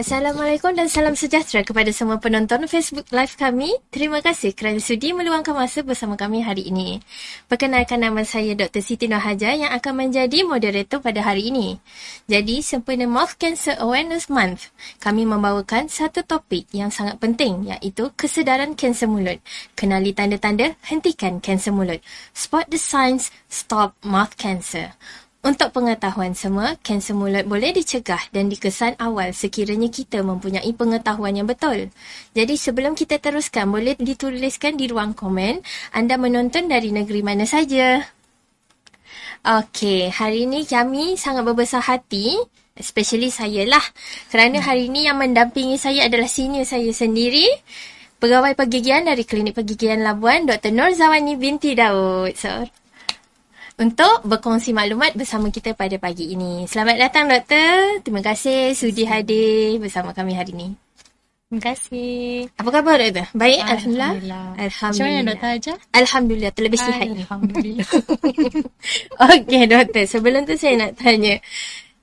Assalamualaikum dan salam sejahtera kepada semua penonton Facebook Live kami. Terima kasih kerana sudi meluangkan masa bersama kami hari ini. Perkenalkan, nama saya Dr. Siti Nurhaja yang akan menjadi moderator pada hari ini. Jadi, sempena Mouth Cancer Awareness Month, kami membawakan satu topik yang sangat penting, iaitu kesedaran kanser mulut. Kenali tanda-tanda, hentikan kanser mulut. Spot the signs, stop mouth cancer. Untuk pengetahuan semua, kanser mulut boleh dicegah dan dikesan awal sekiranya kita mempunyai pengetahuan yang betul. Jadi sebelum kita teruskan, boleh dituliskan di ruang komen anda menonton dari negeri mana saja. Okey, hari ini kami sangat berbesar hati, especially saya lah. Kerana hari ini yang mendampingi saya adalah senior saya sendiri, Pegawai Pergigian dari Klinik Pergigian Labuan, Dr. Norzawani binti Daud. Untuk berkongsi maklumat bersama kita pada pagi ini. Selamat datang, Doktor. Terima kasih sudi hadir bersama kami hari ini. Terima kasih. Apa khabar, Doktor? Baik, Alhamdulillah. Macam mana, Doktor Haja? Alhamdulillah, terlebih sihat. Alhamdulillah. Okey, Doktor. Sebelum tu saya nak tanya.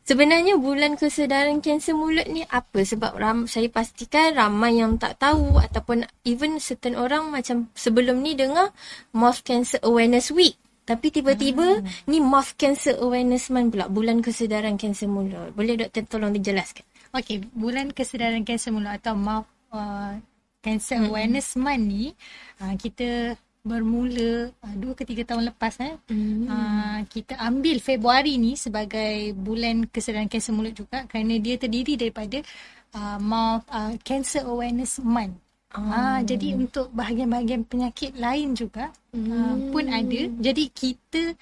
Sebenarnya bulan kesedaran kanser mulut ni apa? Sebab saya pastikan ramai yang tak tahu ataupun even certain orang macam sebelum ni dengar Mouth Cancer Awareness Week. Tapi tiba-tiba ni Mouth Cancer Awareness Month pula, bulan kesedaran kanser mulut. Boleh Doktor tolong dijelaskan? Okey, bulan kesedaran kanser mulut atau Mouth Cancer Awareness Month ni kita bermula 2 ke 3 tahun lepas. Kita ambil Februari ni sebagai bulan kesedaran kanser mulut juga kerana dia terdiri daripada Mouth Cancer Awareness Month. Jadi untuk bahagian-bahagian penyakit lain juga pun ada. Jadi kita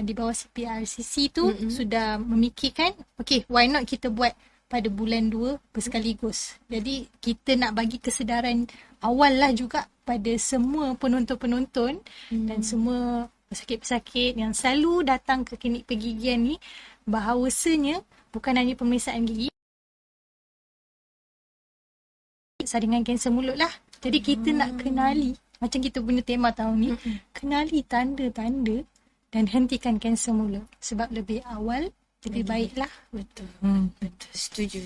di bawah CPRCC tu sudah memikirkan, okay, why not kita buat pada bulan 2 bersekaligus. Jadi kita nak bagi kesedaran awal lah juga pada semua penonton-penonton dan semua pesakit-pesakit yang selalu datang ke klinik pergigian ni, bahawasanya bukan hanya pemeriksaan gigi, saringan kanser mulut lah. Jadi kita nak kenali, macam kita punya tema tahun ni, kenali tanda-tanda dan hentikan kanser mulut. Sebab lebih awal, lebih baiklah. Betul. Betul. Setuju.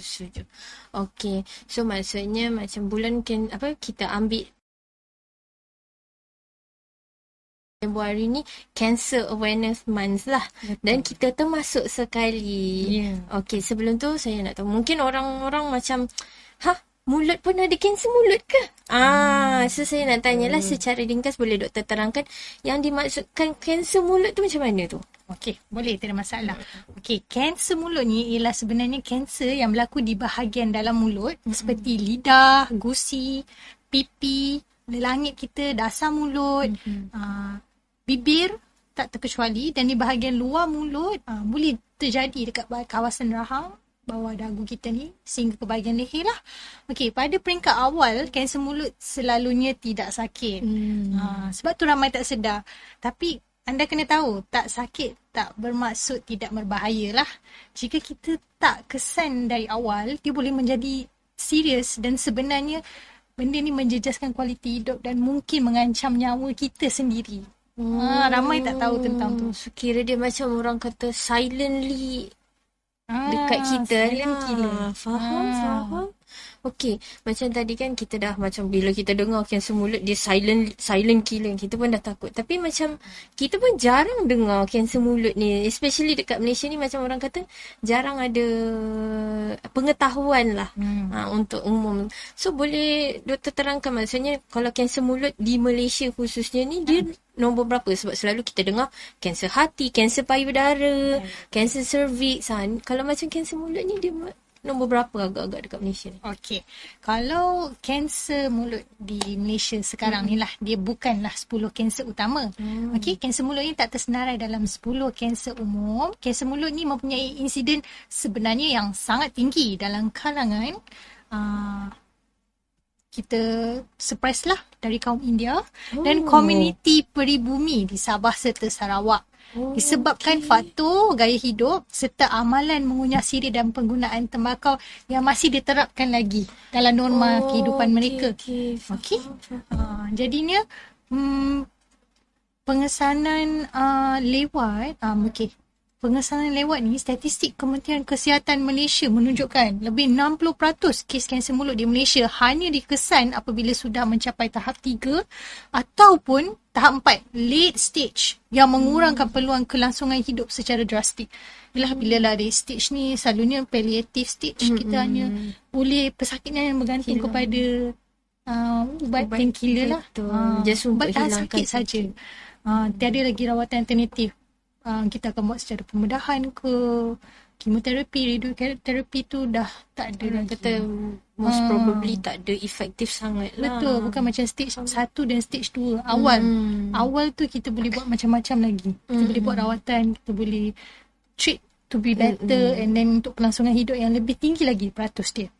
Okey. So maksudnya macam bulan kita ambil Februari ni Cancer Awareness Month lah. Betul. Dan kita termasuk sekali. Okey, sebelum tu saya nak tahu, mungkin orang-orang macam, mulut pun ada kanser mulut ke? So saya nak tanyalah secara ringkas, boleh Doktor terangkan yang dimaksudkan kanser mulut tu macam mana tu? Okey, boleh, tidak masalah. Okey, kanser mulut ni ialah sebenarnya kanser yang berlaku di bahagian dalam mulut seperti lidah, gusi, pipi, langit kita, dasar mulut, bibir tak terkecuali, dan di bahagian luar mulut boleh terjadi dekat kawasan rahang, bawah dagu kita ni sehingga ke bahagian leher lah. Okey, pada peringkat awal kanser mulut selalunya tidak sakit. Sebab tu ramai tak sedar. Tapi anda kena tahu, tak sakit tak bermaksud tidak berbahaya lah. Jika kita tak kesan dari awal, dia boleh menjadi serius dan sebenarnya benda ni menjejaskan kualiti hidup dan mungkin mengancam nyawa kita sendiri. Ramai tak tahu tentang tu. So, kira dia macam orang kata silently dekat kita lah. Faham. Okey, macam tadi kan kita dah macam bila kita dengar kanser mulut dia silent killer, kita pun dah takut. Tapi macam kita pun jarang dengar kanser mulut ni, especially dekat Malaysia ni, macam orang kata jarang ada pengetahuan lah untuk umum. So boleh Doktor terangkan, maksudnya kalau kanser mulut di Malaysia khususnya ni dia nombor berapa? Sebab selalu kita dengar kanser hati, kanser payudara, kanser cervix. Kalau macam kanser mulut ni dia nombor berapa agak-agak dekat Malaysia ni? Okey. Kalau kanser mulut di Malaysia sekarang ni lah, dia bukanlah 10 kanser utama. Okey, kanser mulut ni tak tersenarai dalam 10 kanser umum. Kanser mulut ni mempunyai insiden sebenarnya yang sangat tinggi dalam kalangan kita surprise lah dari kaum India dan komuniti peribumi di Sabah serta Sarawak. Disebabkan faktor gaya hidup serta amalan mengunyah sirih dan penggunaan tembakau yang masih diterapkan lagi dalam norma kehidupan mereka. Okey. Jadinya pengesanan lewat pengesahan lewat ni, statistik Kementerian Kesihatan Malaysia menunjukkan lebih 60% kes kanser mulut di Malaysia hanya dikesan apabila sudah mencapai tahap 3 ataupun tahap 4, late stage, yang mengurangkan peluang kelangsungan hidup secara drastik. Yalah, bila lah late stage ni, selalunya palliative stage, kita hanya boleh pesakitnya yang bergantung kepada ubat painkiller lah. Just untuk ubat tahan hilangkan sakit saja. Tiada lagi rawatan alternatif. Kita akan buat secara pembedahan ke, kemoterapi, radioterapi tu dah tak ada Orang lagi. kata most probably tak ada efektif sangat lah. Betul, bukan macam stage 1 dan stage 2 awal. Awal tu kita boleh buat macam-macam lagi. Kita boleh buat rawatan, kita boleh treat to be better, and then untuk pelangsungan hidup yang lebih tinggi lagi peratus dia.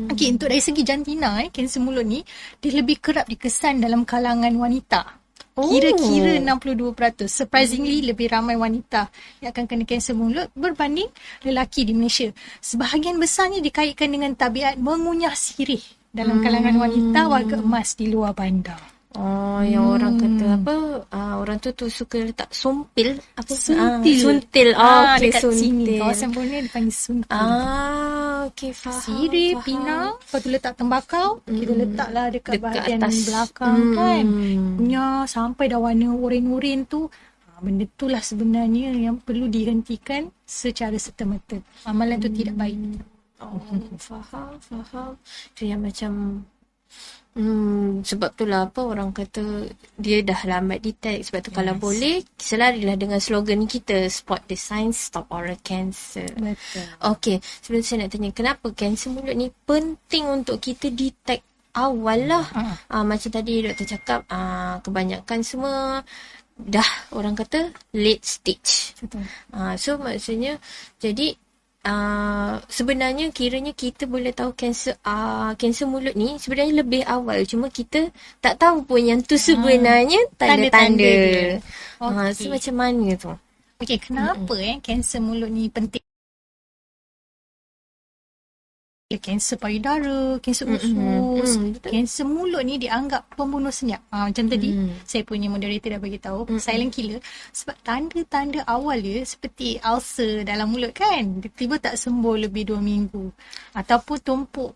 Okey, untuk dari segi jantina, kanser mulut ni dia lebih kerap dikesan dalam kalangan wanita. Kira-kira 62%. Surprisingly, lebih ramai wanita yang akan kena kanser mulut berbanding lelaki di Malaysia. Sebahagian besarnya dikaitkan dengan tabiat mengunyah sirih dalam kalangan wanita warga emas di luar bandar. Yang orang kata apa, orang tu suka letak sumpil apa? Suntil. Suntil. Okey, Dekat suntil. sini, kawasan Borneo dipanggil suntil. Okey, faham. Sirih, faham. pinang, lepas tu letak tembakau, kita letaklah dekat bahagian atas. belakang kan. Punya sampai dah warna oren-oren tu. Benda tu lah sebenarnya yang perlu dihentikan secara serta-merta. Amalan tu tidak baik. Faham. Tu yang macam sebab tu lah apa orang kata dia dah lambat detect. Sebab tu kalau boleh selarilah dengan slogan kita, spot the signs, stop oral cancer. Betul. Okey, sebelum saya nak tanya kenapa kanser mulut ni penting untuk kita detect awal lah. Macam tadi doktor cakap, kebanyakan semua dah orang kata late stage. Betul. So maksudnya jadi sebenarnya kiranya kita boleh tahu kanser mulut ni sebenarnya lebih awal, cuma kita tak tahu pun yang tu sebenarnya tanda-tanda dia. So macam mana tu? Okey, kenapa kanser mulut ni penting? Kanser payudara, kanser usus, kanser mulut ni dianggap pembunuh senyap. Macam tadi saya punya moderator dah bagi tahu, silent killer, sebab tanda-tanda awal dia seperti ulcer dalam mulut kan, tiba-tiba tak sembuh lebih 2 minggu, ataupun tumpuk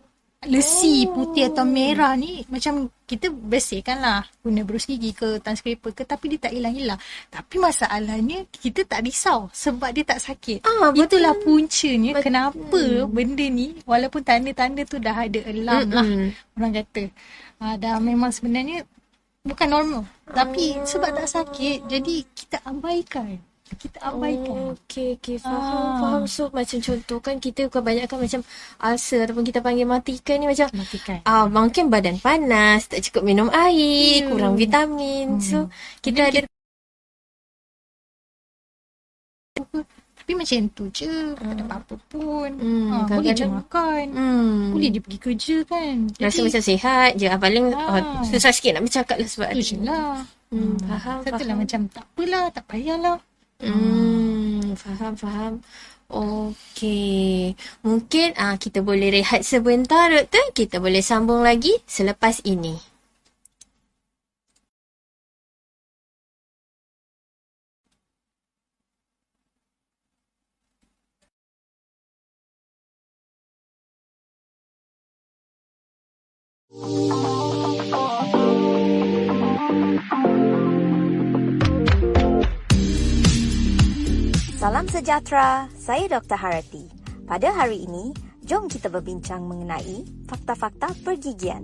lesi putih atau merah ni, macam kita bersihkan lah guna berus gigi ke tongue scraper ke, tapi dia tak hilang-hilang. Tapi masalahnya kita tak risau sebab dia tak sakit. Itulah puncanya kenapa benda ni, walaupun tanda-tanda tu dah ada alarm lah, orang kata dah memang sebenarnya bukan normal, tapi sebab tak sakit jadi kita abaikan. Okey, faham. So macam contoh kan, kita kebanyakan macam ulcer ataupun kita panggil matikan ni macam mungkin badan panas, tak cukup minum air, kurang vitamin. So kita ada tapi macam tu je, tak ada apa-apa pun. Boleh je kadang-kadang makan, boleh dia pergi kerja kan. rasa macam sihat je. Paling susah sikit nak bercakap lah sebab tu je lah. Faham. Satulah macam tak apalah, tak payahlah. Faham. Okey. Mungkin kita boleh rehat sebentar, doktor. Kita boleh sambung lagi selepas ini. Salam sejahtera, saya Dr. Harati. Pada hari ini, jom kita berbincang mengenai fakta-fakta pergigian.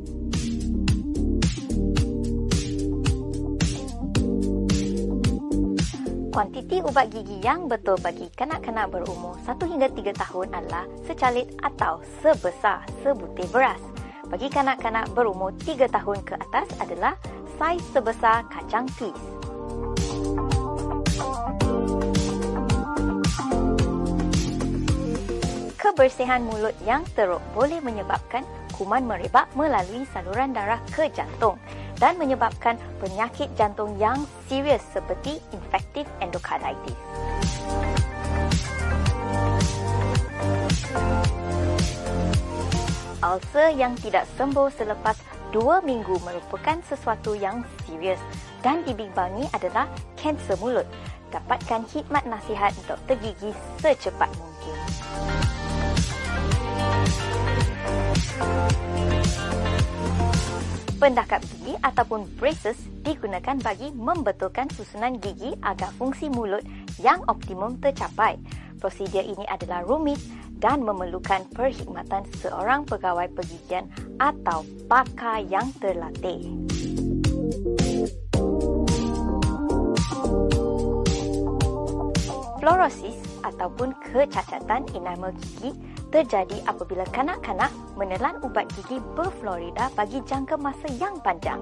Kuantiti ubat gigi yang betul bagi kanak-kanak berumur 1 hingga 3 tahun adalah secalit atau sebesar sebutir beras. Bagi kanak-kanak berumur 3 tahun ke atas adalah saiz sebesar kacang peas. Kebersihan mulut yang teruk boleh menyebabkan kuman merebak melalui saluran darah ke jantung dan menyebabkan penyakit jantung yang serius seperti infective endocarditis. Ulcer yang tidak sembuh selepas 2 minggu merupakan sesuatu yang serius dan dibimbangi adalah kanser mulut. dapatkan khidmat nasihat doktor gigi secepat mungkin. Pendahkap gigi ataupun braces digunakan bagi membetulkan susunan gigi agar fungsi mulut yang optimum tercapai. Prosedur ini adalah rumit dan memerlukan perkhidmatan seorang pegawai pergigian atau pakar yang terlatih. Fluorosis ataupun kecacatan enamel gigi terjadi apabila kanak-kanak menelan ubat gigi berfluorida bagi jangka masa yang panjang.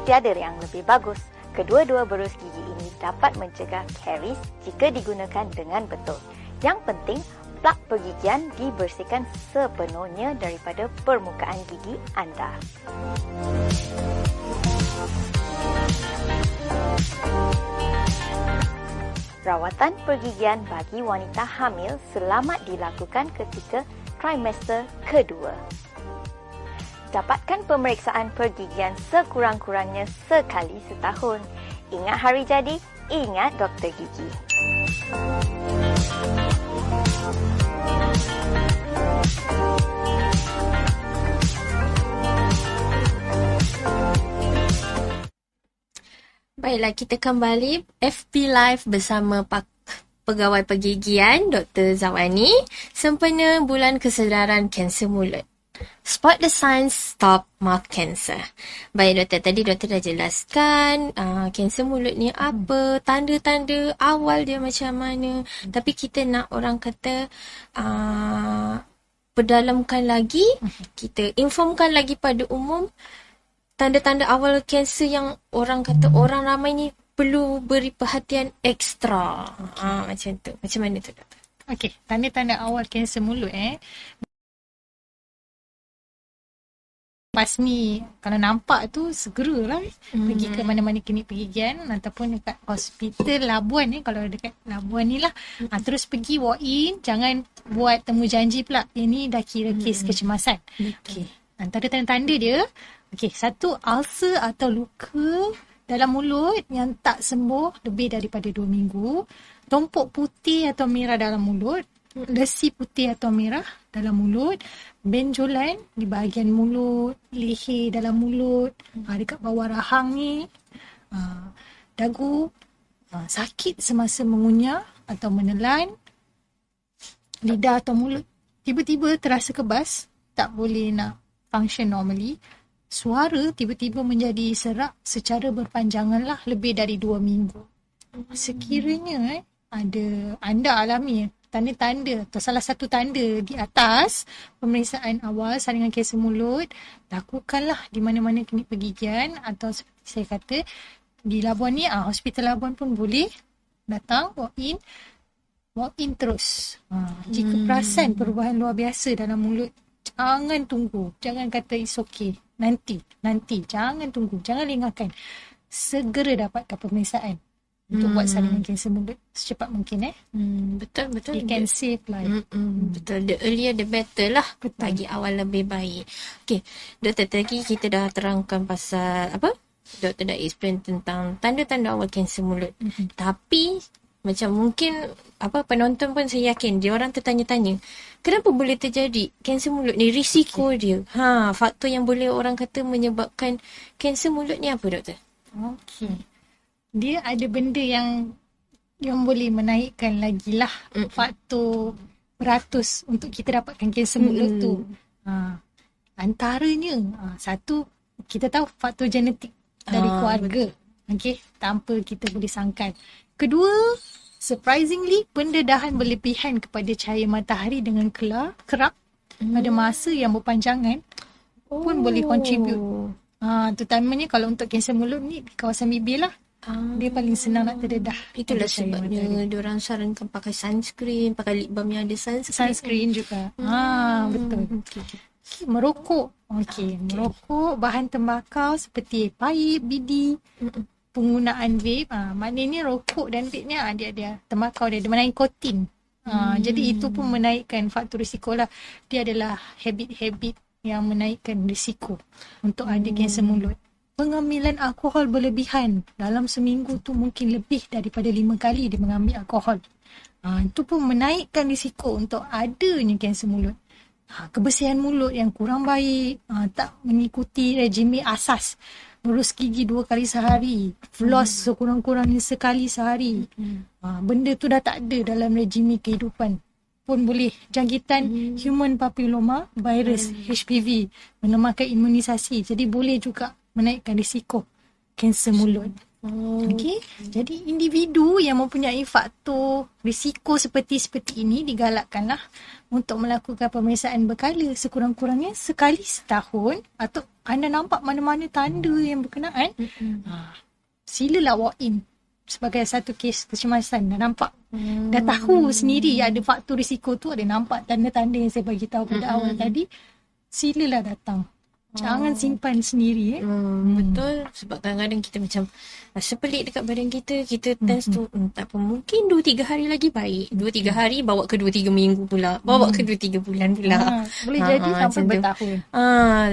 Tiada yang lebih bagus. Kedua-dua berus gigi ini dapat mencegah karies jika digunakan dengan betul. Yang penting, plak pergigian dibersihkan sepenuhnya daripada permukaan gigi anda. Rawatan pergigian bagi wanita hamil selamat dilakukan ketika trimester kedua. Dapatkan pemeriksaan pergigian sekurang-kurangnya sekali setahun. Ingat hari jadi, ingat doktor gigi. Baiklah, kita kembali FB Live bersama pegawai pergigian Dr. Zawani sempena Bulan Kesedaran Kanser Mulut. Spot the signs, stop mouth cancer. Baik doktor, tadi doktor dah jelaskan kanser mulut ni apa, tanda-tanda awal dia macam mana. Tapi kita nak orang kata perdalamkan lagi, kita informkan lagi pada umum tanda-tanda awal kanser yang orang kata orang ramai ni perlu beri perhatian ekstra. Macam tu. Macam mana tu doktor? Okey, tanda-tanda awal kanser mulut Basmi kalau nampak tu segeralah pergi ke mana-mana klinik pergigian ataupun dekat hospital Labuan kalau dekat Labuan ni lah. Terus pergi walk in, jangan buat temu janji pula. Ini dah kira kes kecemasan. Okey. Antara tanda-tanda dia, okey, satu, ulcer atau luka dalam mulut yang tak sembuh lebih daripada 2 minggu, tumpuk putih atau merah dalam mulut, lesi putih atau merah dalam mulut, benjolan di bahagian mulut, leher dalam mulut, dekat bawah rahang ni, dagu, sakit semasa mengunyah atau menelan, lidah atau mulut tiba-tiba terasa kebas, tak boleh nak function normally, suara tiba-tiba menjadi serak secara berpanjangan lah lebih dari 2 minggu. Sekiranya anda alami tanda-tanda atau salah satu tanda di atas pemeriksaan awal saringan kanser mulut, lakukanlah di mana-mana klinik pergigian atau seperti saya kata di Labuan ni, hospital Labuan pun boleh datang walk in terus. Jika perasan perubahan luar biasa dalam mulut, jangan tunggu, jangan kata it's okay, nanti, jangan tunggu, jangan lengahkan, segera dapatkan pemeriksaan untuk buat saringan kanser mulut secepat mungkin. Betul. It can save life. Betul. The earlier the better lah. Betul. Pagi awal lebih baik. Okay. Doktor, tadi kita dah terangkan pasal apa? Doktor dah explain tentang tanda-tanda awal kanser mulut. Tapi macam mungkin penonton pun saya yakin dia orang tertanya-tanya, kenapa boleh terjadi kanser mulut ni, risiko dia. Faktor yang boleh orang kata menyebabkan kanser mulut ni apa doktor? Okey. Dia ada benda yang boleh menaikkan lagi lah faktor beratus untuk kita dapatkan kanser mulut tu. Antaranya, satu, kita tahu faktor genetik dari keluarga. Okey, tanpa kita boleh sangkan. Kedua, surprisingly, pendedahan berlebihan kepada cahaya matahari dengan kerap pada masa yang berpanjangan pun boleh contribute. Terutamanya kalau untuk kanser mulut ni di kawasan bibir lah. Dia paling senang nak terdedah. Itulah sebabnya diorang sarankan pakai sunscreen, pakai lip balm yang ada sunscreen juga. Betul. Merokok. Merokok, bahan tembakau seperti pipe, bidi, penggunaan vape. Maknanya rokok dan vape ni dia tembakau dia menaik nikotin. Jadi itu pun menaikkan faktor risiko lah. Dia adalah habit yang menaikkan risiko untuk ada kanser mulut. Pengambilan alkohol berlebihan dalam seminggu tu mungkin lebih daripada 5 kali dia mengambil alkohol. Itu pun menaikkan risiko untuk adanya kanser mulut. Kebersihan mulut yang kurang baik, tak mengikuti rejim asas, berus gigi 2 kali sehari, floss sekurang-kurangnya sekali sehari. Benda tu dah tak ada dalam rejim kehidupan. Pun boleh jangkitan human papilloma virus HPV, melemahkan imunisasi. Jadi boleh juga menaikkan risiko kanser mulut. Okey, jadi individu yang mempunyai faktor risiko seperti ini digalakkanlah untuk melakukan pemeriksaan berkala sekurang-kurangnya sekali setahun, atau anda nampak mana-mana tanda yang berkenaan, silalah walk in sebagai satu kes kecemasan. Dah nampak, dah tahu sendiri ada faktor risiko tu, ada nampak tanda-tanda yang saya bagi tahu pada awal tadi, silalah datang. Jangan simpan sendiri. Betul. Sebab kadang-kadang kita macam rasa pelik dekat badan kita. Kita test tu tak apa, mungkin 2-3 hari lagi baik. 2-3 hari bawa ke 2-3 minggu pula. Bawa ke 2-3 bulan pula. Boleh jadi sampai bertahun.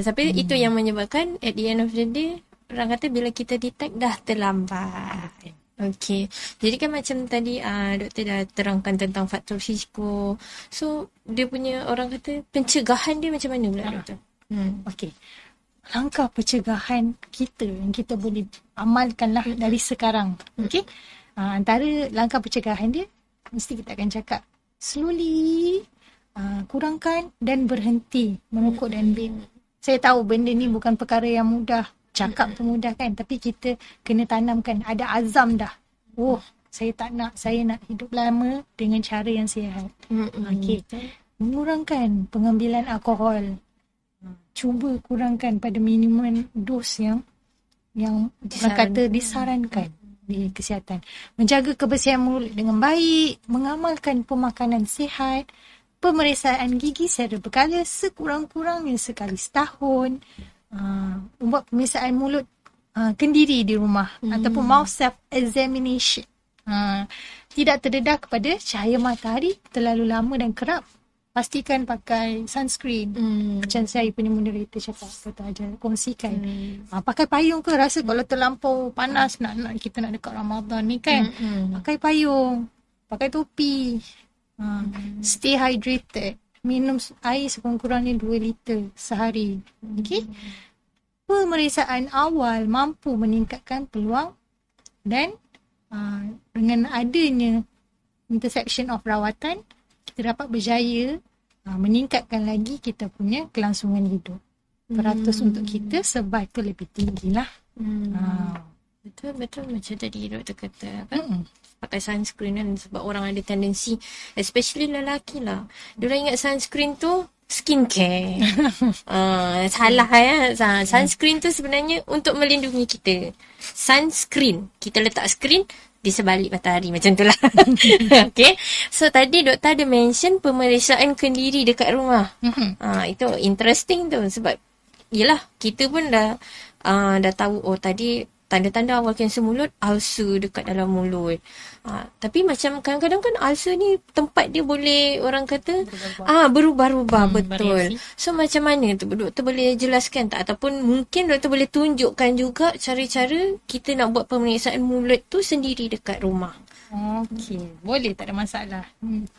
Tapi itu yang menyebabkan at the end of the day, orang kata bila kita detect dah terlambat. Okey. Jadi kan macam tadi doktor dah terangkan tentang faktor risiko. So dia punya, orang kata pencegahan dia macam mana pula doktor? Okey. Langkah pencegahan kita yang kita boleh amalkanlah dari sekarang. Okey. Antara langkah pencegahan dia, mesti kita akan cakap slowly kurangkan dan berhenti merokok dan vape. Saya tahu benda ni bukan perkara yang mudah. Cakap tu mudah kan, tapi kita kena tanamkan, ada azam dah. Saya nak hidup lama dengan cara yang sihat. Okey. Mengurangkan pengambilan alkohol. Cuba kurangkan pada minimum dos yang orang kata disarankan di kesihatan. Menjaga kebersihan mulut dengan baik, mengamalkan pemakanan sihat, pemeriksaan gigi secara berkala sekurang-kurangnya sekali setahun, membuat pemeriksaan mulut kendiri di rumah ataupun mouth self examination. Tidak terdedah kepada cahaya matahari terlalu lama dan kerap. Pastikan pakai sunscreen. Macam saya punya moderator cakap, kata ajar kongsikan. Pakai payung ke, rasa kalau terlampau panas nak kita nak dekat Ramadan ni kan. Pakai payung, pakai topi. Stay hydrated. Minum air sekurang-kurangnya 2 liter sehari. Okey. Pemeriksaan awal mampu meningkatkan peluang dan dengan adanya intersection of rawatan, kita dapat berjaya meningkatkan lagi kita punya kelangsungan hidup. Peratus untuk kita survive tu lebih tinggi lah. Betul macam tadi doktor kata kan, pakai sunscreen kan, sebab orang ada tendensi, especially lelaki lah, diorang ingat sunscreen tu skincare. Salah ya. Sunscreen tu sebenarnya untuk melindungi kita. Sunscreen, kita letak screen di sebalik matahari macam tu lah. Okay. So tadi doktor ada mention pemeriksaan kendiri dekat rumah. Itu interesting tu, sebab yelah kita pun dah tahu tadi tanda-tanda awal kanser mulut, ulcer dekat dalam mulut. Tapi macam kadang-kadang kan ulcer ni tempat dia boleh, orang kata berubah-ubah. Betul. So macam mana tu doktor boleh jelaskan tak, ataupun mungkin doktor boleh tunjukkan juga cara-cara kita nak buat pemeriksaan mulut tu sendiri dekat rumah? Okey, boleh, tak ada masalah.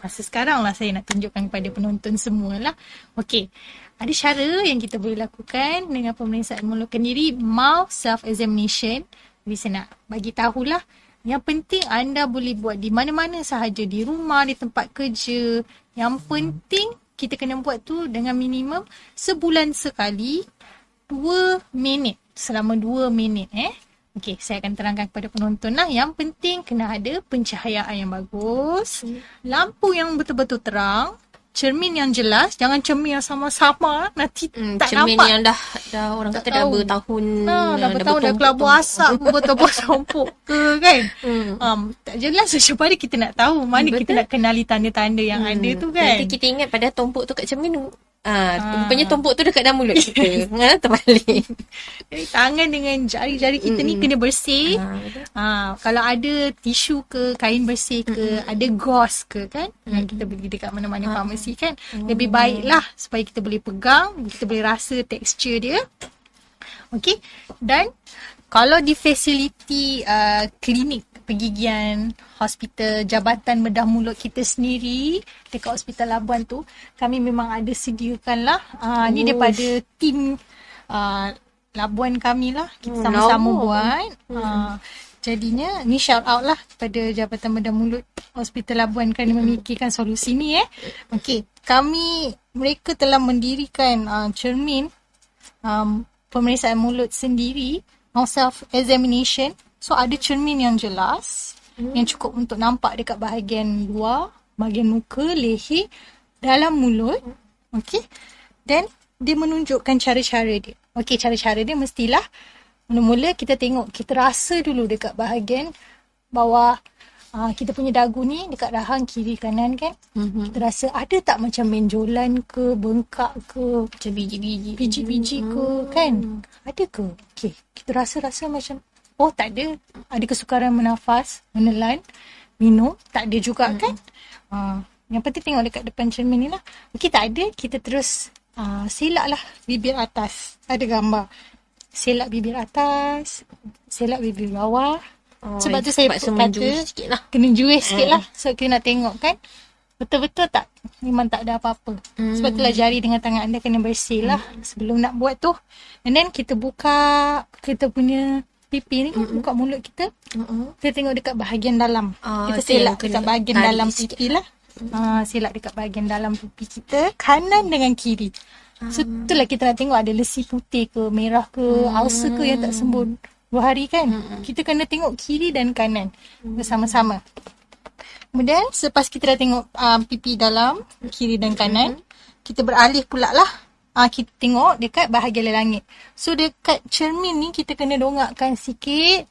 Masa sekarang lah saya nak tunjukkan kepada penonton semualah. Okey, ada cara yang kita boleh lakukan dengan pemeriksaan mulut kendiri, mouth self-examination. Jadi saya nak bagi tahulah, yang penting anda boleh buat di mana-mana sahaja, di rumah, di tempat kerja. Yang penting kita kena buat tu dengan minimum sebulan sekali, 2 minit. Selama 2 minit Okey, saya akan terangkan kepada penonton lah. Yang penting kena ada pencahayaan yang bagus, lampu yang betul-betul terang, cermin yang jelas, jangan cermin yang sama-sama, nanti tak cermin nampak. Yang dah orang kata dah bertahun, dah bertahun, dah kelabu asap, betul-betul sompok ke kan. Tak jelas. Macam mana kita nak tahu, mana kita nak kenali tanda-tanda yang ada tu kan. Nanti kita ingat pada tumpuk tu kat cermin Rupanya tumpuk tu dekat dalam mulut kita. Terbalik. Jadi tangan dengan jari-jari kita ni kena bersih. Kalau ada tisu ke, kain bersih ke, ada gauze ke kan, yang kita beli dekat mana-mana farmasi kan, lebih baiklah supaya kita boleh pegang, kita boleh rasa tekstur dia. Okey. Dan kalau di fasiliti klinik pergigian, hospital, Jabatan Bedah Mulut kita sendiri dekat Hospital Labuan tu, kami memang ada sediakan lah. Ni daripada tim Labuan kami lah. Kita sama-sama buat. Jadinya ni shout out lah kepada Jabatan Bedah Mulut Hospital Labuan kerana memikirkan solusi ni. Okey, mereka telah mendirikan cermin pemeriksaan mulut sendiri, self-examination. So ada cermin yang jelas yang cukup untuk nampak dekat bahagian luar, bahagian muka, leher, dalam mulut. Okey. Dan dia menunjukkan cara-cara dia. Okey, cara-cara dia mestilah mula-mula kita tengok, kita rasa dulu dekat bahagian bawah kita punya dagu ni, dekat rahang kiri kanan kan. Kita rasa ada tak macam benjolan ke, bengkak ke, macam biji-biji ke kan? Ada ke? Okey, kita rasa-rasa macam tak ada. Ada kesukaran menafas, menelan, minum, tak ada juga kan. Yang penting tengok dekat depan cermin ni lah. Okey, tak ada, kita terus selak lah bibir atas. Ada gambar. Selak bibir atas, selak bibir bawah. Sebab tu saya kata kena juis sikit lah. So kita nak tengok kan, betul-betul tak? Memang tak ada apa-apa. Sebab itulah jari dengan tangan anda kena bersih lah sebelum nak buat tu. And then kita buka kita punya pipi ni, buka mulut kita. Kita tengok dekat bahagian dalam. Kita selak dekat bahagian dalam pipi lah. Selak dekat bahagian dalam pipi kita, kanan dengan kiri. So itulah kita nak tengok ada lesi putih ke, merah ke, ulcer ke yang tak sembuh 2 hari kan. Kita kena tengok kiri dan kanan bersama-sama. Kemudian selepas kita dah tengok pipi dalam, kiri dan kanan, kita beralih pula lah. Kita tengok dekat bahagian langit. So dekat cermin ni kita kena dongakkan sikit.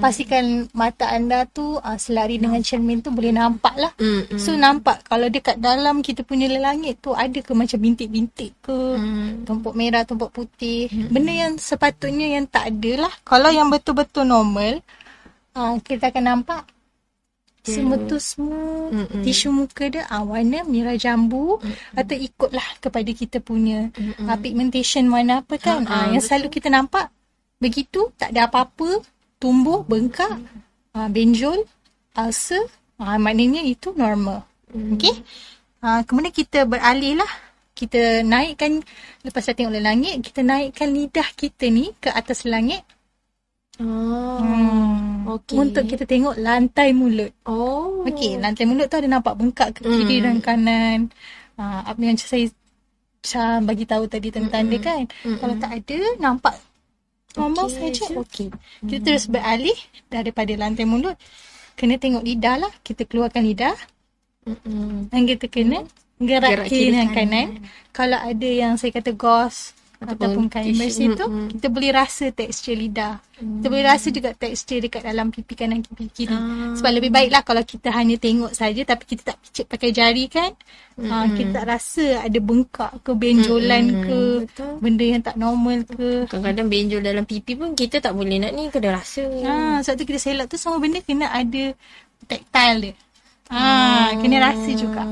Pastikan mata anda tu selari dengan cermin tu boleh nampak lah. So nampak kalau dekat dalam kita punya langit tu ada ke macam bintik-bintik ke, tumpuk merah, tumpuk putih. Benda yang sepatutnya yang tak ada lah. Kalau yang betul-betul normal, kita akan nampak semua tu smooth. Tisu muka dia warna merah jambu, atau ikutlah kepada kita punya pigmentation warna apa kan. Yang selalu kita nampak begitu, tak ada apa-apa, tumbuh, bengkak, benjol, ulcer, maknanya itu normal. Okey. Kemudian kita beralih lah. Kita naikkan, lepas dah tengok langit, kita naikkan lidah kita ni ke atas langit. Okay. Untuk kita tengok lantai mulut. Okey, lantai mulut tu ada nampak bengkak ke kiri dan kanan. Apa yang saya bagi tahu tadi tentang dia kan. Kalau tak ada, nampak normal saja. Okey. Kita terus beralih daripada lantai mulut, kena tengok lidah lah. Kita keluarkan lidah. Dan kita kena gerak kiri dan kanan. Kalau ada yang saya kata gauze ataupun kain bersih tu, kita boleh rasa tekstur lidah. Kita boleh rasa juga tekstur dekat dalam pipi kanan, pipi kiri. Sebab lebih baiklah kalau kita hanya tengok saja tapi kita tak picit pakai jari kan. Kita tak rasa ada bengkak ke, benjolan ke, benda yang tak normal ke. Kadang-kadang benjol dalam pipi pun kita tak boleh nak ni, kena rasa. Sebab tu kita selak tu semua benda kena ada tactile dia. Kena rasa juga.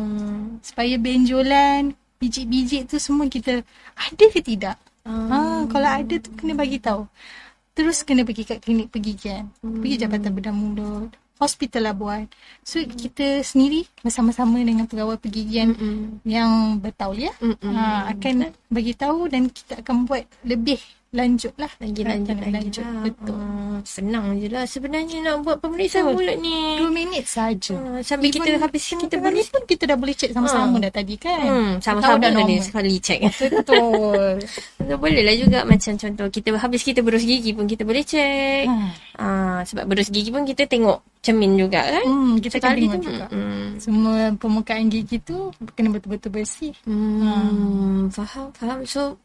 Supaya benjolan, biji-biji tu semua kita ada ke tidak. Kalau ada tu kena bagi tahu. Terus kena pergi kat klinik pergigian, pergi Jabatan Bedah Mulut, Hospital Labuan. So kita sendiri bersama-sama dengan pegawai pergigian yang bertauliah akan bagi tahu, dan kita akan buat lebih lanjut lah. Lagi lanjut. Betul. Senang je lah sebenarnya nak buat pemeriksaan mulut ni. 2 minit saja. Sambil kita habis kita balik pun kita dah boleh cek sama-sama dah tadi kan. Sama-sama dah sekali cek. Betul. Boleh lah juga macam contoh kita berus gigi pun kita boleh cek. Sebab berus gigi pun kita tengok cermin juga kan. Kita akan tengok juga. Semua permukaan gigi tu kena betul-betul bersih. Faham. So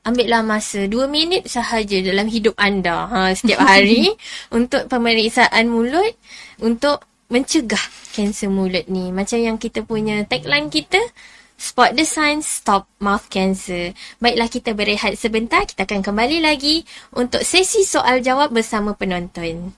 ambillah masa 2 minit sahaja dalam hidup anda setiap hari untuk pemeriksaan mulut untuk mencegah kanser mulut ni. Macam yang kita punya tagline kita, Spot the signs, stop mouth cancer. Baiklah, kita berehat sebentar. Kita akan kembali lagi untuk sesi soal jawab bersama penonton.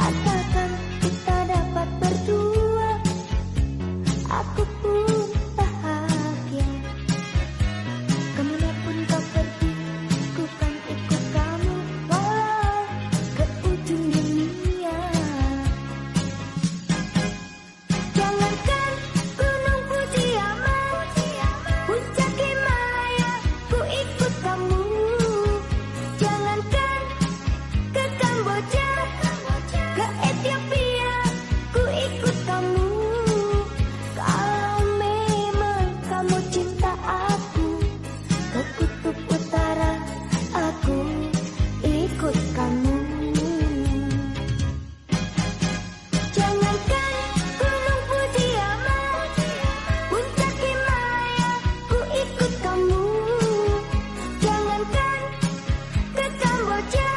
Asalkan kita dapat berdua, aku pun bahagia. Kemanapun kau pergi, ku kan ikut kamu, walau ke ujung dunia. Jangankan gunung Fujiyaman, puncak Himalaya, ku ikut kamu. Jangankan ke Kamboja, ke Ethiopia, ku ikut kamu. Kalau memang kamu cinta aku, ke kutub utara, aku ikut kamu. Jangankan gunung Fujiyaman, puncak Himalaya, ku ikut kamu. Jangankan ke Kamboja,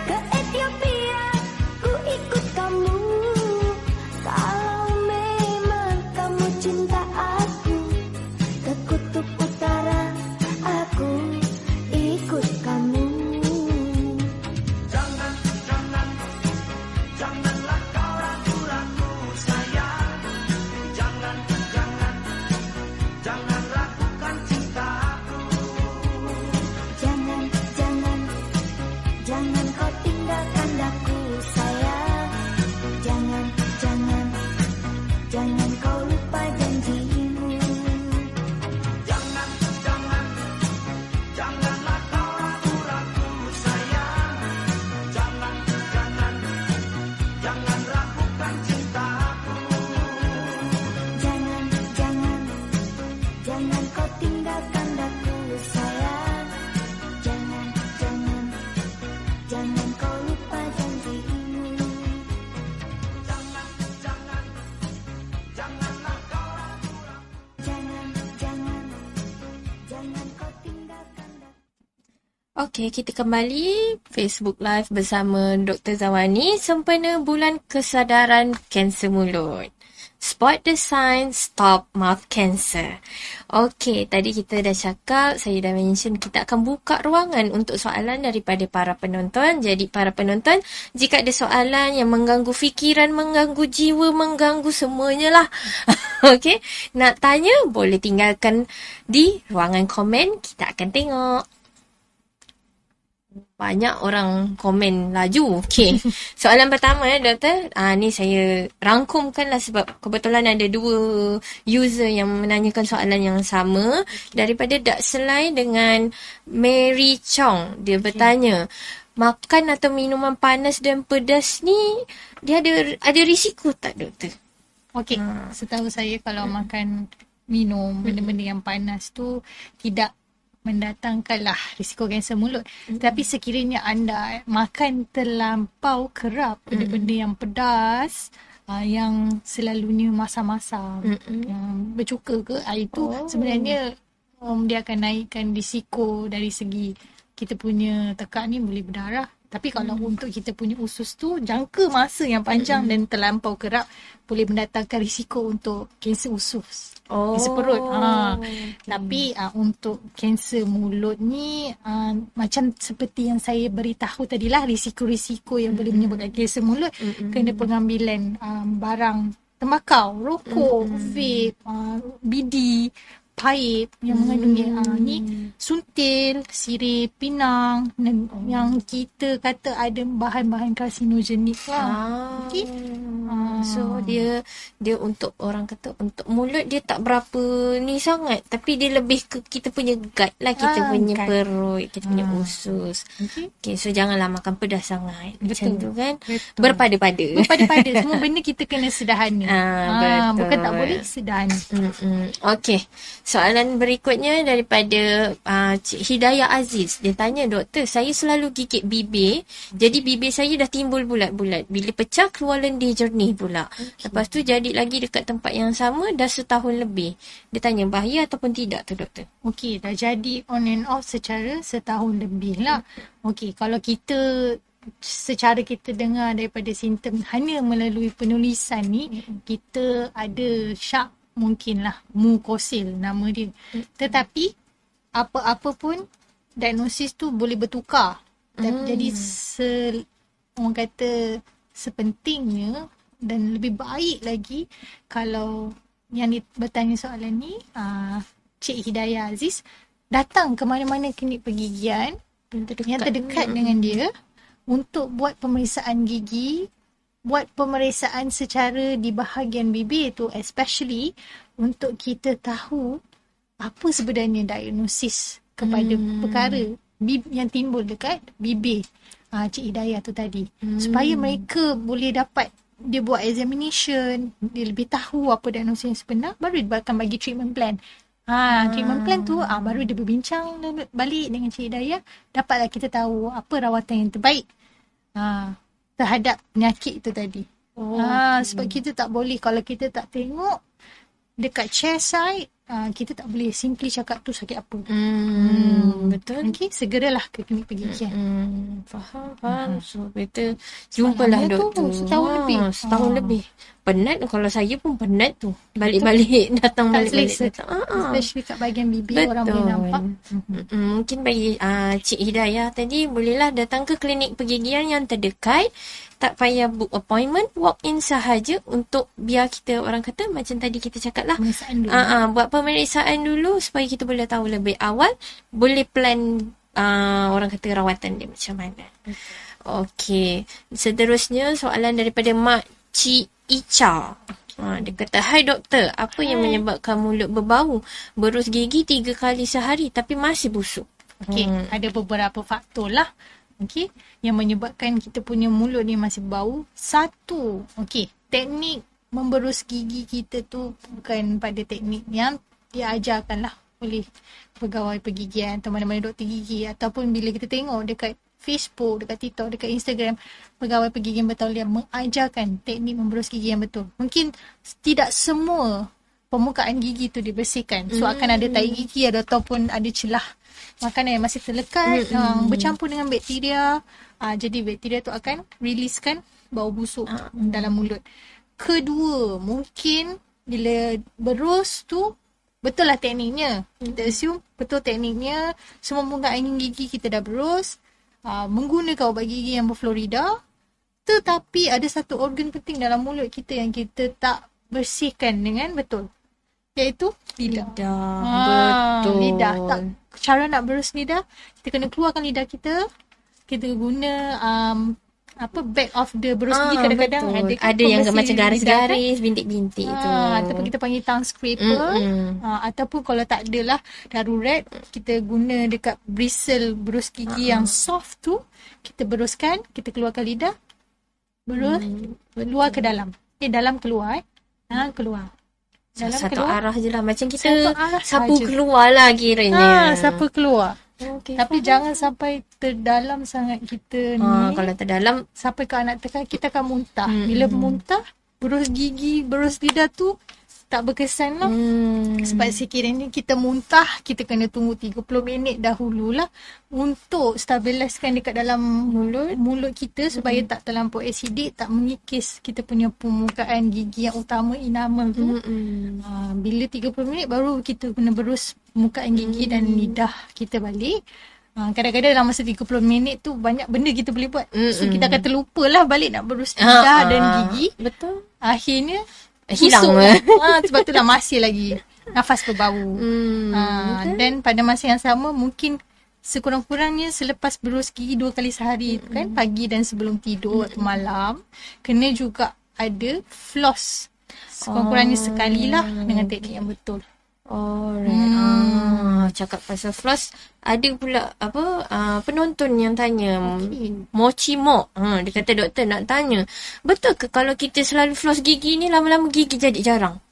ke Ethiopia, ku ikut kamu. Kalau memang kamu cinta aku, ke kutub utara, aku ikut kamu. Jangan, jangan, jangan kau tinggalkan aku sayang. Jangan, jangan, jangan kau lupa janjimu. Jangan, jangan, jangan kau tinggalkan aku sayang. Jangan, jangan, jangan kau lupa janjimu. Jangan, jangan, jangan kau tinggalkan aku. Okey, kita kembali Facebook Live bersama Dr. Zawani sempena bulan kesedaran kanser mulut. Spot the sign, stop mouth cancer. Okey, tadi kita dah cakap, saya dah mention kita akan buka ruangan untuk soalan daripada para penonton. Jadi para penonton, jika ada soalan yang mengganggu fikiran, mengganggu jiwa, mengganggu semuanya lah. Okey, nak tanya boleh tinggalkan di ruangan komen, kita akan tengok. Banyak orang komen laju. Okey. Soalan pertama doktor. Ni saya rangkumkanlah sebab kebetulan ada dua user yang menanyakan soalan yang sama. Daripada Dak Selai dengan Mary Chong. Dia bertanya, makan atau minuman panas dan pedas ni dia ada risiko tak doktor? Okey, setahu saya kalau makan minum benda-benda yang panas tu tidak mendatangkanlah risiko kanser mulut. Tapi sekiranya anda makan terlampau kerap benda-benda yang pedas, yang selalunya masam-masam, yang bercuka ke, itu sebenarnya dia akan naikkan risiko dari segi kita punya tekak ni boleh berdarah. Tapi kalau untuk kita punya usus tu, jangka masa yang panjang dan terlampau kerap boleh mendatangkan risiko untuk kanser usus. Kanser perut. Tapi untuk kanser mulut ni, macam seperti yang saya beritahu tadilah, risiko-risiko yang boleh menyebabkan kanser mulut, kena pengambilan barang tembakau, rokok, vape, bidi, paip yang mengandungi ni suntil, sirih, pinang yang kita kata ada bahan-bahan karsinogenik lah. Okay? So dia untuk orang kata untuk mulut dia tak berapa ni sangat, tapi dia lebih ke kita punya gut lah, kita punya perut, kita punya usus. Okay, so janganlah makan pedas sangat. Macam tu kan. Berpada-pada. Semua benda kita kena sederhana. Betul. Bukan tak boleh, sederhana. Okey. Soalan berikutnya daripada Cik Hidayah Aziz. Dia tanya, doktor, saya selalu gigit bibir. Jadi bibir saya dah timbul bulat-bulat. Bila pecah, keluar lendir jernih pula. Lepas tu jadi lagi dekat tempat yang sama dah setahun lebih. Dia tanya, bahaya ataupun tidak tu doktor? Okey, dah jadi on and off secara setahun lebih lah. Okey, kalau kita secara kita dengar daripada simptom hanya melalui penulisan ni, kita ada syak mungkinlah mukosil nama dia. Tetapi apa-apa pun diagnosis tu boleh bertukar. Jadi orang kata sepentingnya dan lebih baik lagi kalau yang bertanya soalan ni Cik Hidayah Aziz datang ke mana-mana klinik pergigian yang terdekat dengan dia untuk buat pemeriksaan gigi, buat pemeriksaan secara di bahagian bibir tu, especially untuk kita tahu apa sebenarnya diagnosis kepada perkara yang timbul dekat bibir Cik Hidayah tu tadi. Supaya mereka boleh dapat, dia buat examination, dia lebih tahu apa diagnosis yang sebenar, baru dia akan bagi treatment plan. Treatment plan tu baru dia berbincang balik dengan Cik Hidayah, dapatlah kita tahu apa rawatan yang terbaik terhadap penyakit itu tadi. Sebab kita tak boleh, kalau kita tak tengok dekat chair side, kita tak boleh simply cakap tu sakit apa. Betul. Okay, segeralah ke klinik pergigian. Faham. So better jumpalah doktor. Setahun lebih. Penat kalau saya pun penat tu. Balik-balik datang balik-balik datang. Especially kat bahagian bibir orang boleh nampak. Mungkin bagi Cik Hidayah tadi bolehlah datang ke klinik pergigian yang terdekat. Tak payah book appointment, walk in sahaja untuk biar kita, orang kata macam tadi kita cakap lah, Pemeriksaan dulu. Buat pemeriksaan dulu supaya kita boleh tahu lebih awal, boleh plan orang kata rawatan dia macam mana. Okey, seterusnya soalan daripada Mak Cik Icha. Dia kata, hai doktor, apa yang menyebabkan mulut berbau, berus gigi 3 kali sehari tapi masih busuk? Okey, ada beberapa faktor lah. Okey, yang menyebabkan kita punya mulut ni masih bau. Satu, okey, teknik memberus gigi kita tu bukan pada teknik yang diajarkan lah oleh pegawai pergigian atau mana-mana doktor gigi, ataupun bila kita tengok dekat Facebook, dekat TikTok, dekat Instagram, pegawai pergigian bertauliah mengajarkan teknik memberus gigi yang betul. Mungkin tidak semua permukaan gigi tu dibersihkan. So akan ada tai gigi ataupun ada celah makanan yang masih terlekat, bercampur dengan bakteria. Jadi bakteria tu akan riliskan bau busuk dalam mulut. Kedua, mungkin bila berus tu betul lah tekniknya. Kita assume betul tekniknya, semua permukaan gigi kita dah berus, menggunakan ubat gigi yang berfluorida, tetapi ada satu organ penting dalam mulut kita yang kita tak bersihkan dengan betul, iaitu lidah. Betul. Lidah. Cara nak berus lidah, kita kena keluarkan lidah kita. Kita guna back of the berus gigi kadang-kadang ada yang macam garis-garis, bintik-bintik tu. Ataupun kita panggil tongue scraper. Ataupun kalau tak adalah darurat, kita guna dekat bristle berus gigi yang soft tu, kita beruskan, kita keluarkan lidah, berus luar ke dalam. Dalam keluar. Keluar. Dalam Satu keluar. arah je lah. Macam kita saja. sapu keluar lah kiranya. Sapu keluar. Okay, tapi jangan sampai terdalam sangat kita ni. Kalau terdalam, sampai ke anak tekan, kita akan muntah. Bila muntah, berus gigi, berus lidah tu tak berkesan lah. Sebab sekiranya kita muntah, kita kena tunggu 30 minit dahululah untuk stabiliskan dekat dalam mulut kita supaya tak terlampau asidik, tak mengikis kita punya permukaan gigi yang utama, enamel tu. Bila 30 minit baru kita kena berus permukaan gigi dan lidah kita balik. Kadang-kadang dalam masa 30 minit tu banyak benda kita boleh buat. So kita akan terlupa lah balik nak berus lidah dan gigi. Betul. Akhirnya hilang sebab tu dah masih lagi nafas berbau. Dan pada masa yang sama, mungkin sekurang-kurangnya selepas berus gigi 2 kali sehari tu kan, pagi dan sebelum tidur atau malam, kena juga ada floss sekurang-kurangnya sekali lah dengan teknik yang betul. Alright. Cakap pasal floss, ada pula penonton yang tanya, Mochi Mok. Dia kata, doktor nak tanya, betul ke kalau kita selalu floss gigi ni lama-lama gigi jadi jarang?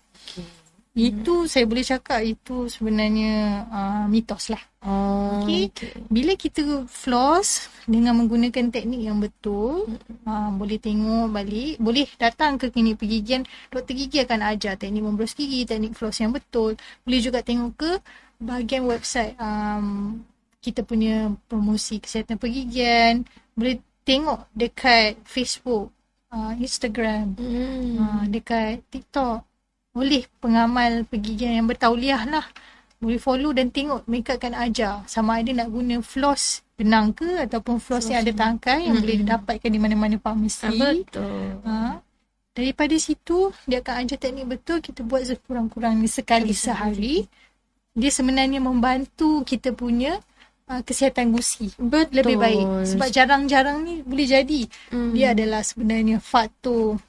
Itu saya boleh cakap itu sebenarnya mitos lah. Bila kita floss dengan menggunakan teknik yang betul, boleh tengok balik, boleh datang ke klinik pergigian, doktor gigi akan ajar teknik memberus gigi, teknik floss yang betul. Boleh juga tengok ke bahagian website kita punya promosi kesihatan pergigian, boleh tengok dekat Facebook, Instagram, dekat TikTok, oleh pengamal pergigian yang bertauliah lah. boleh follow dan tengok mereka akan ajar sama ada nak guna floss benang ke ataupun floss yang ada tangkai yang boleh didapatkan di mana-mana farmasi. Betul. Daripada situ dia akan ajar teknik betul, kita buat sekurang-kurangnya sekali sehari. Dia sebenarnya membantu kita punya kesihatan gusi Betul. lebih baik. Sebab jarang-jarang ni boleh jadi dia adalah sebenarnya faktor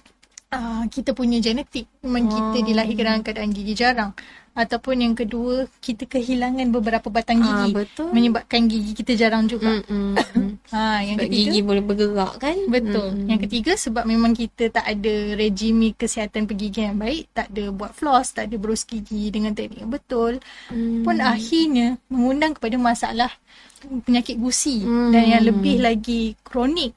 kita punya genetik. Memang kita dilahirkan dalam keadaan gigi jarang. Ataupun yang kedua, kita kehilangan beberapa batang gigi. Betul. Menyebabkan gigi kita jarang juga. Yang Sebab ketiga, gigi boleh bergerak kan. betul. Yang ketiga, sebab memang kita tak ada rejim kesihatan pergigian yang baik, tak ada buat floss, tak ada berus gigi dengan teknik yang betul, pun akhirnya mengundang kepada masalah penyakit gusi. Dan yang lebih lagi kronik,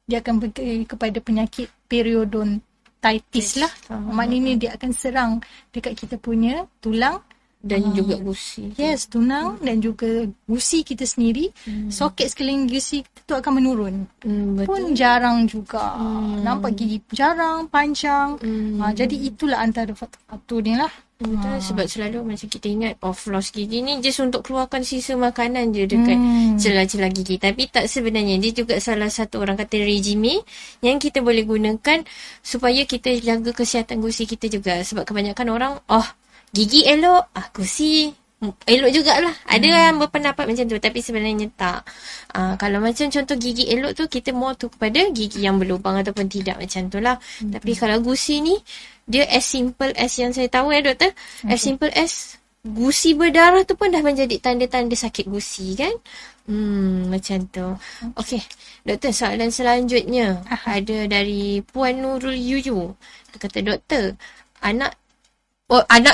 dia akan pergi kepada penyakit periodontitis lah. Maknanya dia akan serang dekat kita punya tulang Dan juga gusi. Yes, tulang dan juga gusi kita sendiri. Soket sekeliling gusi kita tu akan menurun. Betul. Pun jarang juga. Nampak gigi jarang, panjang. Jadi itulah antara faktor ni lah. Betul, sebab selalu macam kita ingat floss gigi ni just untuk keluarkan sisa makanan je dekat celah-celah gigi. Tapi tak, sebenarnya dia juga salah satu orang kata regime yang kita boleh gunakan supaya kita jaga kesihatan gusi kita juga. Sebab kebanyakan orang, gigi elok, gusi elok jugalah. Ada yang berpendapat macam tu, tapi sebenarnya tak. Kalau macam contoh gigi elok tu, kita more tu kepada gigi yang berlubang ataupun tidak, macam tu lah. Tapi kalau gusi ni, dia as simple as yang saya tahu doktor, as simple as gusi berdarah tu pun dah menjadi tanda-tanda sakit gusi kan. Macam tu. Okey, doktor, soalan selanjutnya ada dari Puan Nurul Yuyu. Dia kata, doktor, anak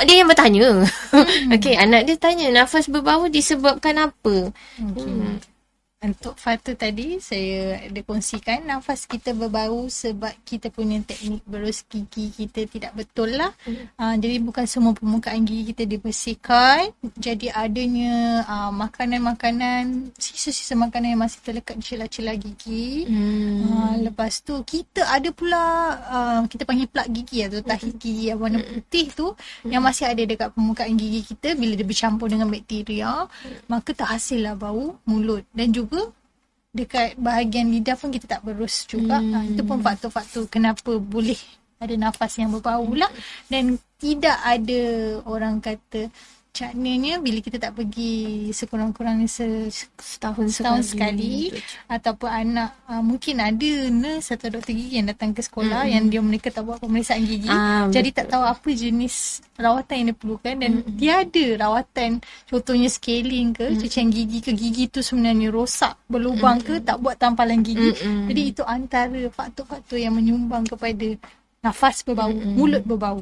dia yang bertanya. Okey, anak dia tanya, nafas berbau disebabkan apa? Untuk faktor tadi, saya ada kongsikan nafas kita berbau sebab kita punya teknik berus gigi kita tidak betul lah. Jadi bukan semua permukaan gigi kita dibersihkan. Jadi adanya makanan-makanan, sisa-sisa makanan yang masih terlekat di celah-celah gigi. Lepas tu kita ada pula kita panggil plak gigi atau tahi gigi yang warna putih tu yang masih ada dekat permukaan gigi kita. Bila dia bercampur dengan bakteria, maka terhasillah bau mulut. Dan juga dekat bahagian lidah pun kita tak berus juga. Itu pun faktor-faktor kenapa boleh ada nafas yang berbau lah. Dan tidak ada orang kata Caknanya bila kita tak pergi sekurang-kurangnya setahun sekali ataupun anak mungkin ada nurse atau doktor gigi yang datang ke sekolah yang mereka tak buat pemeriksaan gigi, jadi tak tahu apa jenis rawatan yang diperlukan dan dia ada rawatan contohnya scaling ke cucian gigi ke, gigi tu sebenarnya rosak berlubang ke, tak buat tampalan gigi. Jadi itu antara faktor-faktor yang menyumbang kepada nafas berbau, mulut berbau.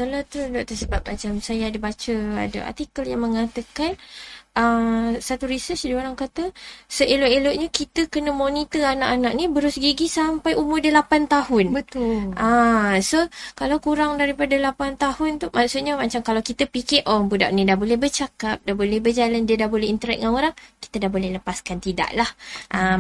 Betul tu doktor, sebab macam saya ada baca ada artikel yang mengatakan satu research dia orang kata seelok-eloknya kita kena monitor anak-anak ni berus gigi sampai umur dia 8 tahun. Betul. So kalau kurang daripada 8 tahun tu maksudnya macam kalau kita fikir budak ni dah boleh bercakap, dah boleh berjalan, dia dah boleh interact dengan orang, kita dah boleh lepaskan. Tidaklah.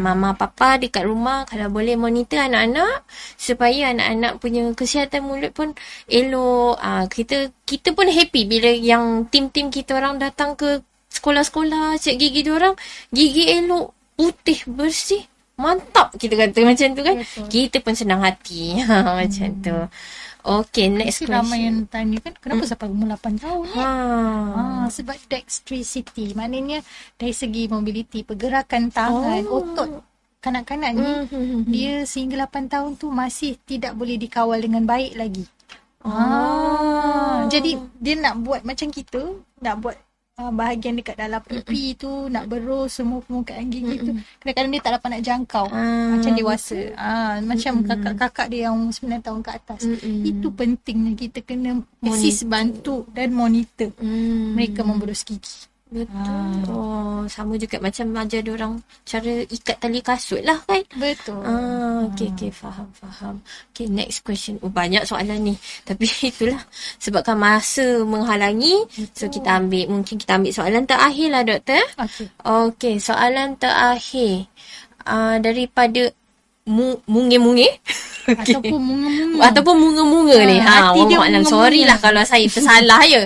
Mama papa dekat rumah kalau boleh monitor anak-anak supaya anak-anak punya kesihatan mulut pun elok. Kita pun happy bila yang tim-tim kita orang datang ke sekolah-sekolah, cek gigi diorang, gigi elok, putih, bersih, mantap kita kata macam tu kan. Betul. Kita pun senang hati. Macam tu. Okay, next question. Ramai yang tanya kan, kenapa sampai umur 8 tahun ni? Sebab dexterity, maknanya dari segi mobility, pergerakan tangan, otot kanak-kanak ni, dia sehingga 8 tahun tu masih tidak boleh dikawal dengan baik lagi. Jadi dia nak buat macam kita, nak buat bahagian dekat dalam pipi tu, nak berus semua permukaan gigi tu, kadang-kadang dia tak dapat nak jangkau macam dewasa. Macam kakak-kakak dia yang 9 tahun ke atas. Itu pentingnya kita kena assist, bantu dan monitor mereka memberus gigi. Betul. Sama juga macam ajar diorang cara ikat tali kasut lah kan. Betul. Okay, faham. Okay, next question. Banyak soalan ni. Tapi itulah sebabkan masa menghalangi. So kita mungkin kita ambil soalan terakhir lah doktor. Okay, soalan terakhir daripada Munge-munge. Ataupun munga-munga. Ataupun munga-munga ni. Hati dia Wallahualam. munga-munga. Sorry lah kalau saya tersalah ya.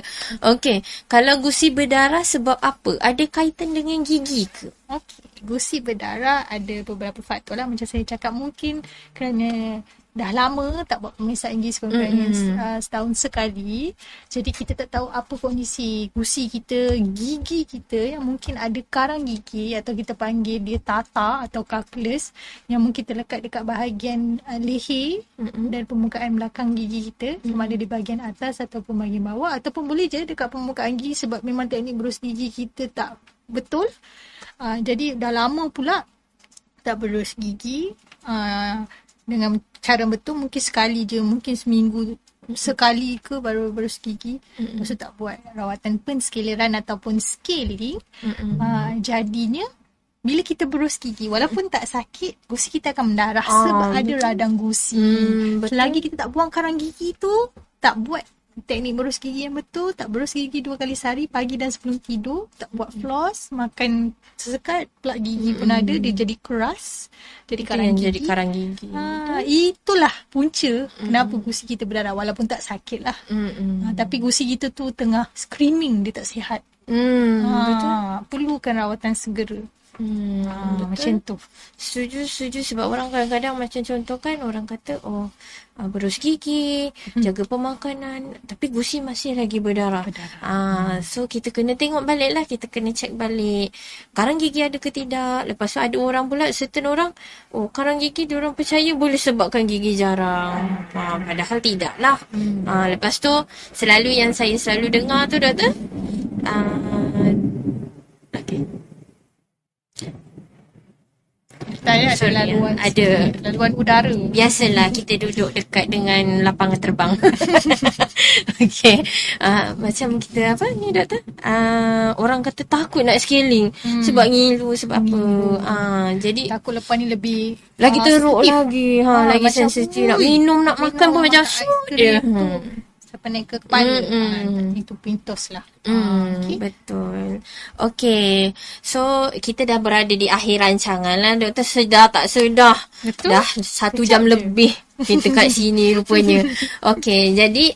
Okey. Kalau gusi berdarah sebab apa? Ada kaitan dengan gigi ke? Okey, gusi berdarah ada beberapa faktor lah. Macam saya cakap, mungkin kerana dah lama tak buat pemeriksaan gigi sekurang-kurangnya setahun sekali. Jadi kita tak tahu apa kondisi gusi kita, gigi kita yang mungkin ada karang gigi atau kita panggil dia tata atau calculus yang mungkin terlekat dekat bahagian leher dan permukaan belakang gigi kita, sama ada di bahagian atas ataupun bahagian bawah, ataupun boleh je dekat permukaan gigi sebab memang teknik berus gigi kita tak betul. Jadi dah lama pula tak berus gigi dengan cara betul, mungkin sekali je, mungkin seminggu sekali ke baru berus gigi. Lepas tu tak buat rawatan penskeleran ataupun scaling. Jadinya bila kita berus gigi, walaupun tak sakit, gusi kita akan mendarah sebab ada radang gusi. Selagi kita tak buang karang gigi tu, tak buat teknik berus gigi yang betul, tak berus gigi 2 kali sehari, pagi dan sebelum tidur, tak buat floss, makan sesekat, plak gigi pun ada, dia jadi keras, jadi karang gigi. Jadi karang gigi. Itulah punca kenapa gusi kita berdarah, walaupun tak sakit lah. Tapi gusi kita tu tengah screaming, dia tak sihat. Betul. Perlukan rawatan segera. Betul. Macam tu. Setuju sebab orang kadang-kadang macam contoh kan, orang kata berus gigi, jaga pemakanan, tapi gusi masih lagi berdarah. So kita kena tengok balik lah, kita kena check balik karang gigi ada ke tidak. Lepas tu ada orang pula, certain orang karang gigi diorang percaya boleh sebabkan gigi jarang, padahal tidak lah. Lepas tu yang saya selalu dengar tu, doktor, Ada laluan udara. Biasalah kita duduk dekat dengan lapangan terbang. Okey. Macam kita apa ni, doktor? Orang kata takut nak scaling sebab ngilu, sebab apa. Jadi takut lepas ni lebih lagi teruk sensitif. lagi. Lagi sensitif. Nak minum, nak makan pun macam dia. Sampai naik ke kepala. Itu pintos lah. Okay. Betul. Okey. So, kita dah berada di akhir rancangan lah. Doktor sedar tak sedar. Betul. Dah 1 jam lebih kita kat sini rupanya. Okey. Jadi,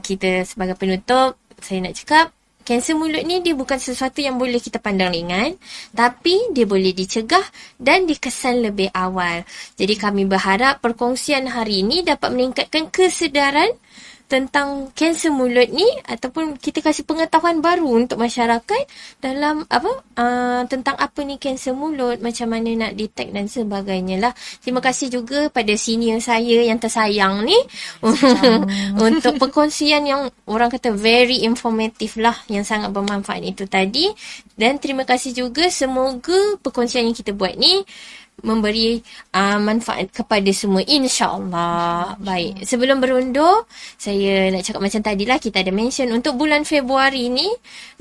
kita sebagai penutup, saya nak cakap, kanser mulut ni dia bukan sesuatu yang boleh kita pandang ringan, tapi dia boleh dicegah dan dikesan lebih awal. Jadi kami berharap perkongsian hari ini dapat meningkatkan kesedaran tentang kanser mulut ni, ataupun kita kasih pengetahuan baru untuk masyarakat dalam tentang apa ni kanser mulut, macam mana nak detect dan sebagainya lah. Terima kasih juga pada senior saya yang tersayang ni untuk perkongsian yang orang kata very informatif lah, yang sangat bermanfaat itu tadi. Dan terima kasih juga, semoga perkongsian yang kita buat ni memberi manfaat kepada semua, insya-Allah. Baik, sebelum berundur, saya nak cakap macam tadilah, kita ada mention untuk bulan Februari ni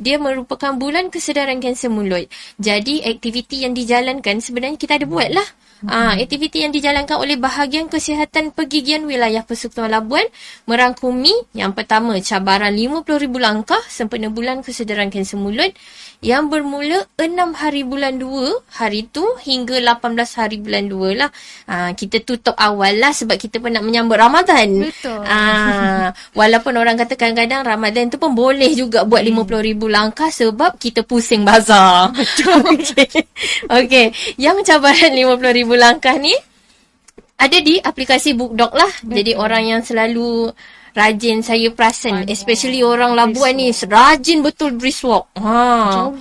dia merupakan bulan kesedaran kanser mulut. Jadi aktiviti yang dijalankan sebenarnya kita ada buat lah. Aktiviti yang dijalankan oleh Bahagian Kesihatan Pergigian Wilayah Persekutuan Labuan merangkumi yang pertama, cabaran 50,000 langkah sempena bulan kesedaran kanser mulut yang bermula 6 hari bulan 2 hari tu hingga 18 hari bulan 2 lah. Kita tutup awal lah sebab kita pun nak menyambut Ramadan. Betul. Walaupun orang kata kadang-kadang Ramadan tu pun boleh juga buat 50,000 langkah sebab kita pusing bazar. Betul. Okey. Yang cabaran 50,000 langkah ni ada di aplikasi BookDoc lah. Betul. Jadi orang yang selalu rajin, saya perasan, especially orang Labuan ni rajin betul brisk walk.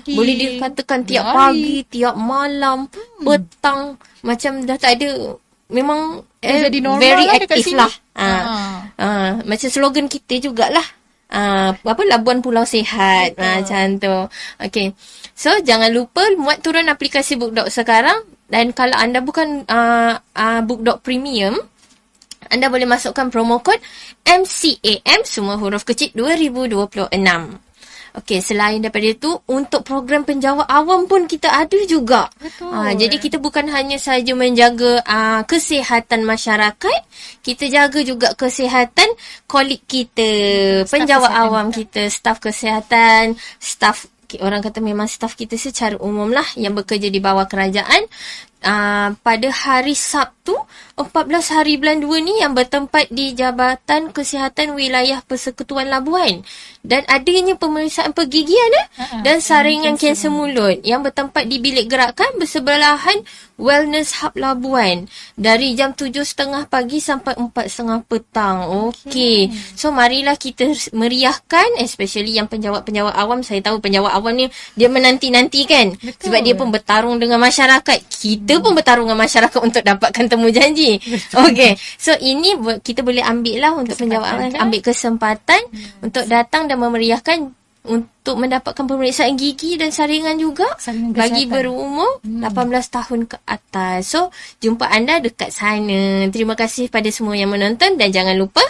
Boleh dikatakan tiap pagi, tiap malam, petang, macam dah tak ada, memang jadi normal very lah active lah. Macam slogan kita jugalah. Labuan Pulau Sihat. Macam tu. Okay. So, jangan lupa muat turun aplikasi BookDoc sekarang. Dan kalau anda bukan BookDoc Premium, anda boleh masukkan promo kod MCAM, semua huruf kecil, 2026. Okey, selain daripada itu, untuk program penjawat awam pun kita ada juga. Jadi kita bukan hanya saja menjaga kesihatan masyarakat, kita jaga juga kesihatan kolik kita, penjawat awam kita, staf kesihatan, staf, orang kata memang staf kita secara umum lah yang bekerja di bawah kerajaan. pada hari Sabtu 14 hari bulan 2 ni yang bertempat di Jabatan Kesihatan Wilayah Persekutuan Labuan, dan adanya pemeriksaan pergigian dan saringan kanser mulut yang bertempat di bilik gerakan bersebelahan Wellness Hub Labuan dari jam 7.30 pagi sampai 4.30 petang. Okey. So marilah kita meriahkan, especially yang penjawat-penjawat awam. Saya tahu penjawat awam ni dia menanti-nanti kan. Betul. Sebab dia pun bertarung dengan masyarakat. Kita pun bertarung dengan masyarakat untuk dapatkan temu janji. Okey. So ini kita boleh ambil lah untuk penjawat awam, ambil kesempatan untuk datang dan memeriahkan untuk mendapatkan pemeriksaan gigi dan saringan juga Saringan bagi kesihatan. berumur 18 tahun ke atas. So, jumpa anda dekat sana. Terima kasih pada semua yang menonton dan jangan lupa,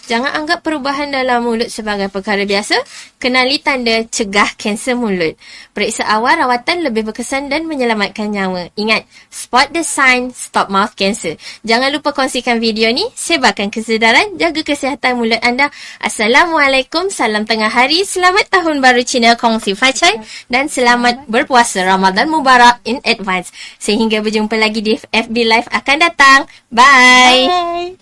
jangan anggap perubahan dalam mulut sebagai perkara biasa. Kenali tanda cegah kanser mulut. Periksa awal rawatan lebih berkesan dan menyelamatkan nyawa. Ingat, spot the sign, stop mouth cancer. Jangan lupa kongsikan video ni, sebarkan kesedaran, jaga kesihatan mulut anda. Assalamualaikum, salam tengah hari, selamat tahun baru Cina kongsi Facai dan selamat berpuasa Ramadan Mubarak in advance. Sehingga berjumpa lagi di FB Live akan datang. Bye. Bye.